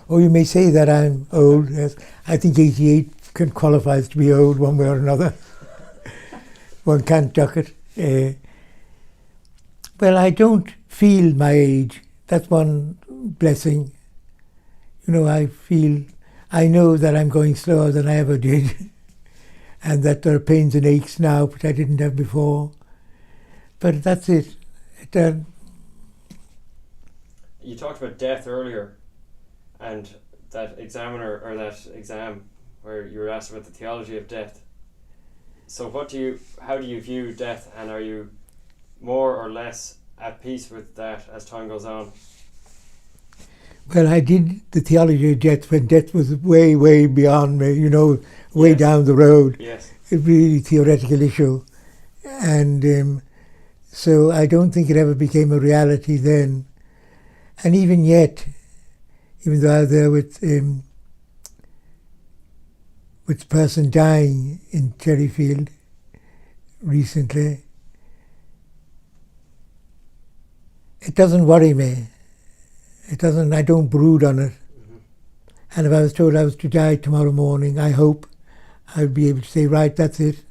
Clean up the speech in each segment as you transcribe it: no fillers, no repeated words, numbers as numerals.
Oh, you may say that I'm old. Yes, I think 88 can qualify as to be old one way or another. One can't duck it. Well, I don't feel my age. That's one blessing. You know, I know that I'm going slower than I ever did, and that there are pains and aches now which I didn't have before. But that's it. You talked about death earlier, and that examiner or that exam where you were asked about the theology of death. So how do you view death, and are you more or less at peace with that as time goes on? Well, I did the theology of death when death was way, way beyond me, you know, way Yes. down the road. Yes. A really theoretical issue. And so I don't think it ever became a reality then. And even yet, even though I was there with the person dying in Cherryfield recently, it doesn't worry me. I don't brood on it. Mm-hmm. And if I was told I was to die tomorrow morning, I hope I'd be able to say, right, that's it.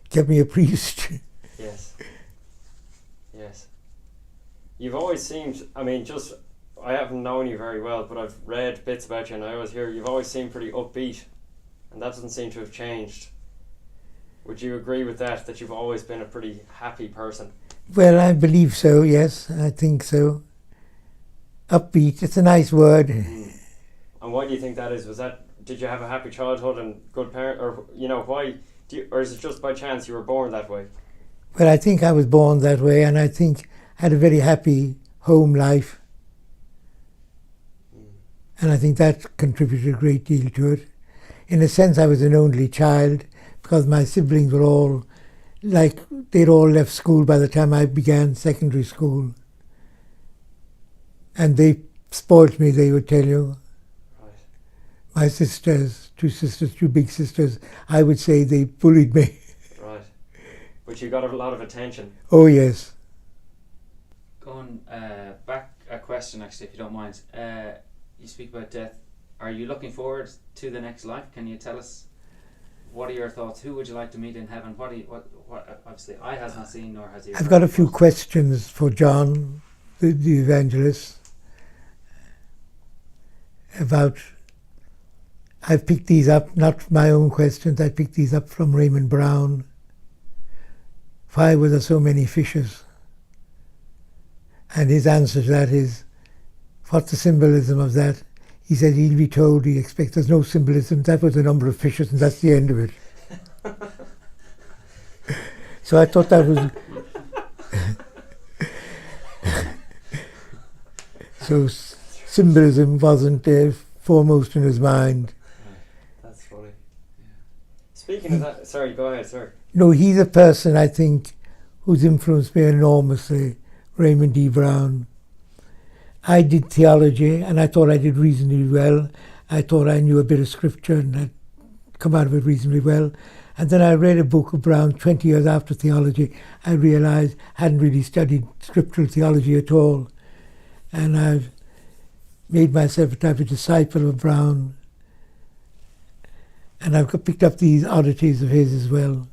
Get me a priest. Yes. Yes. You've always seemed, I haven't known you very well, but I've read bits about you and I always hear you've always seemed pretty upbeat, and that doesn't seem to have changed. Would you agree with that you've always been a pretty happy person? Well, I believe so, yes, I think so. Upbeat, it's a nice word. And why do you think that is? Did you have a happy childhood and good parent, or why or is it just by chance you were born that way? Well, I think I was born that way, and I think I had a very happy home life. And I think that contributed a great deal to it. In a sense, I was an only child because my siblings were all, they'd all left school by the time I began secondary school. And they spoilt me, they would tell you. Right. My sisters, two big sisters, I would say they bullied me. Right. But you got a lot of attention. Oh, yes. Going back a question, actually, if you don't mind. You speak about death. Are you looking forward to the next life? Can you tell us, what are your thoughts? Who would you like to meet in heaven? What obviously I has not seen, nor has he. I've got a few questions for John, the Evangelist, I've picked these up, not my own questions, I picked these up from Raymond Brown. Why were there so many fishes? And his answer to that is, what's the symbolism of that? He said he'll be told, he expects there's no symbolism, that was the number of fishes and that's the end of it. So I thought that was... So symbolism wasn't foremost in his mind. That's funny. Yeah. Speaking of that, sorry, go ahead, sorry. No, he's a person, I think, who's influenced me enormously, Raymond D. Brown. I did theology, and I thought I did reasonably well. I thought I knew a bit of scripture, and I'd come out of it reasonably well. And then I read a book of Brown 20 years after theology. I realised I hadn't really studied scriptural theology at all. And I've made myself a type of disciple of Brown. And I've picked up these oddities of his as well.